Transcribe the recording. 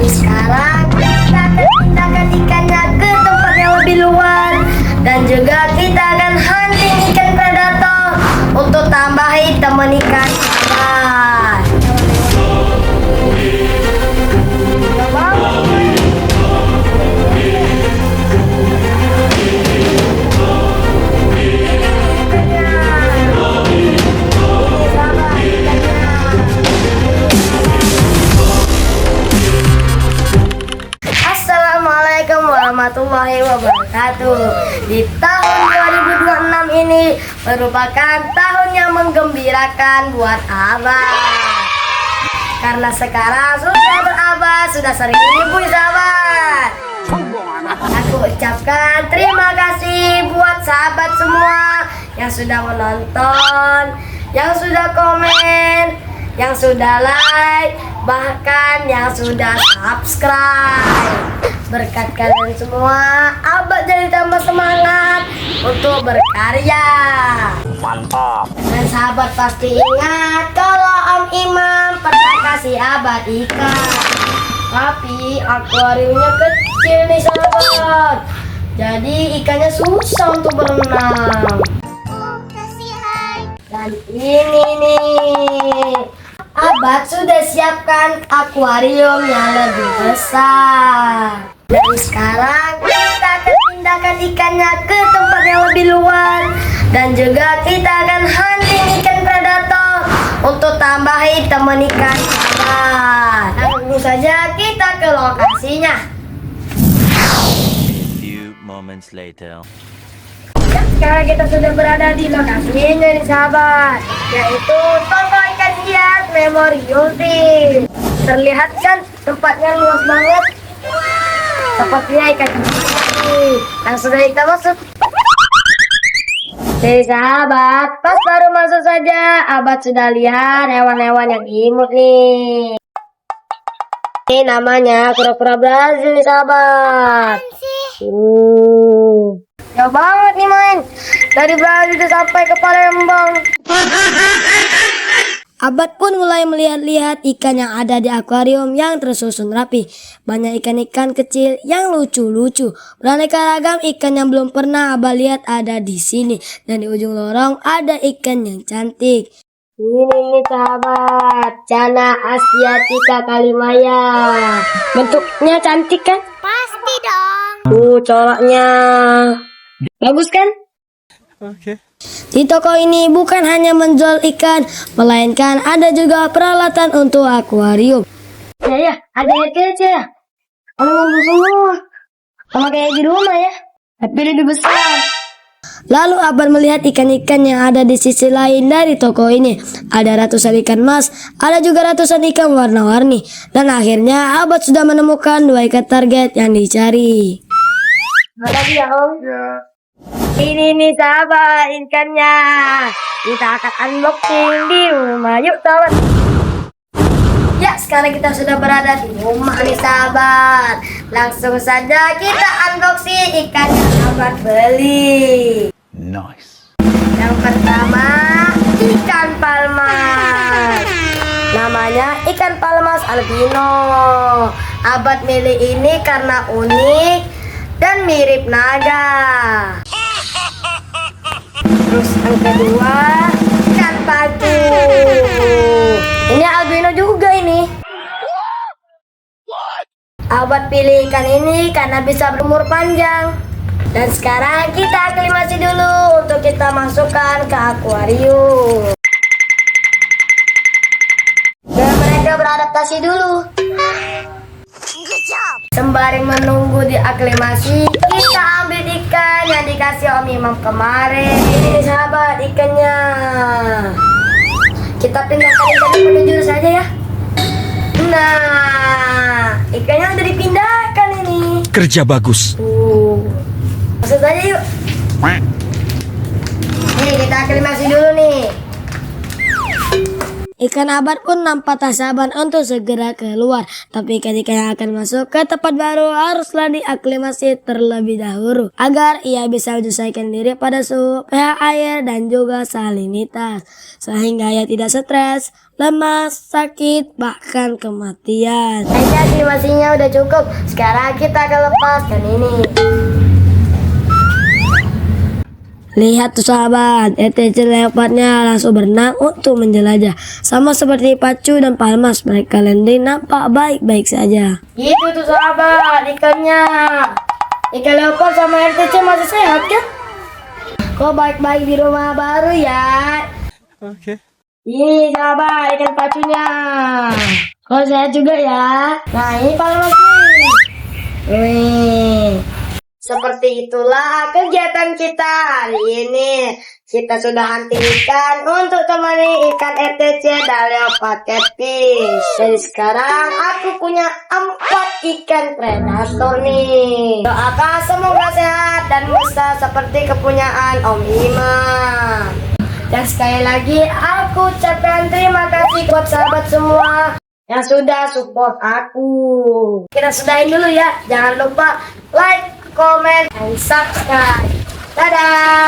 Dan sekarang kita akan pindahkan ikannya ke tempat yang lebih luas. Dan juga kita akan hunting ikan predator untuk tambahin teman ikan sahabat. Assalamualaikum warahmatullahi wabarakatuh. Di tahun 2026 ini merupakan tahun yang menggembirakan buat abah. Karena sekarang sudah berabah, sudah 1000 sahabat. Aku ucapkan terima kasih buat sahabat semua yang sudah menonton, yang sudah komen, yang sudah like, bahkan yang sudah subscribe. Berkat kalian semua, abah jadi tambah semangat untuk berkarya. Mantap. Dan sahabat pasti ingat kalau Om Imam pernah kasih abah ikan. Tapi akuariumnya kecil nih sahabat. Jadi ikannya susah untuk berenang. Dan ini nih, abah sudah siapkan akuarium yang lebih besar. Dan sekarang kita akan pindahkan ikannya ke tempat yang lebih luas. Dan juga kita akan hunting ikan predator untuk tambahin teman ikan sahabat. Langsung saja kita ke lokasinya. Few moments later. Dan sekarang kita sudah berada di lokasinya nih sahabat, yaitu toko ikan hias Memorial Team. Terlihat kan tempatnya luas banget. Sepertinya ikan ini. Langsung saja kita masuk. Jadi sahabat, pas baru masuk saja, abad sudah lihat hewan-hewan yang imut nih. Ini namanya kura-kura Brazil nih sahabat. Jauh banget nih main. Dari Brazil sampai ke Palembang. Abad pun mulai melihat-lihat ikan yang ada di akuarium yang tersusun rapi. Banyak ikan-ikan kecil yang lucu-lucu. Beraneka ragam ikan yang belum pernah Abah lihat ada di sini. Dan di ujung lorong ada ikan yang cantik. Ini nih sahabat, Channa asiatica kalimaya. Bentuknya cantik kan? Pasti dong. Coraknya bagus kan? Oke. Di toko ini bukan hanya menjual ikan, melainkan ada juga peralatan untuk akuarium. Ya, ada air kecil ya. Kalau semua, sama kayak di rumah ya, tapi lebih besar. Lalu Abad melihat ikan-ikan yang ada di sisi lain dari toko ini. Ada ratusan ikan mas, ada juga ratusan ikan warna-warni. Dan akhirnya Abad sudah menemukan 2 ikan target yang dicari. Ada dia om? Ya. Ini nih sahabat ikannya. Kita akan unboxing di rumah. Yuk sahabat. Ya, sekarang kita sudah berada di rumah nih sahabat. Langsung saja kita unboxing ikan yang sahabat beli. Nice. Yang pertama, ikan palmas. Namanya ikan palmas albino. Abad milih ini karena unik dan mirip naga. Terus yang kedua, ikan pacu. Ini albino juga ini. Abad pilih ikan ini karena bisa berumur panjang. Dan sekarang kita aklimasi dulu untuk kita masukkan ke akuarium. Dan mereka beradaptasi dulu. Sembari menunggu diaklimasi, kita ambil ikan yang dikasih Om Imam kemarin. Ini sahabat ikannya. Kita pindahkan ikan pada jurus saja ya. Nah, ikannya udah dipindahkan ini. Kerja bagus. Masuk saja yuk. Nih kita aklimasi dulu nih. Ikan abar pun nampak tak sabar untuk segera keluar. Tapi ketika yang akan masuk ke tempat baru haruslah diaklimasi terlebih dahulu agar ia bisa menyesuaikan diri pada suhu, pH air dan juga salinitas. Sehingga ia tidak stres, lemas, sakit, bahkan kematian. Aklimasinya udah cukup. Sekarang kita akan lepaskan ini. Lihat tuh sahabat, ETC leopardnya langsung berenang untuk menjelajah. Sama seperti pacu dan palmas, mereka landing nampak baik-baik saja. Gitu tuh sahabat, ikannya. Ikan leopard sama ETC masih sehat kan? Kok baik-baik di rumah baru ya? Okay. Ini sahabat, ikan pacunya. Kok sehat juga ya? Nah ini palmas nih. Wih. Seperti itulah kegiatan kita hari ini. Kita sudah hantikan untuk temani ikan ETC dan leopard catfish. Jadi sekarang aku punya 4 ikan predator nih. Doakan semoga sehat dan besar seperti kepunyaan Om Iman. Dan sekali lagi aku ucapkan terima kasih buat sahabat semua yang sudah support aku. Kita sudahin dulu ya. Jangan lupa like, comment, and subscribe. Dadah!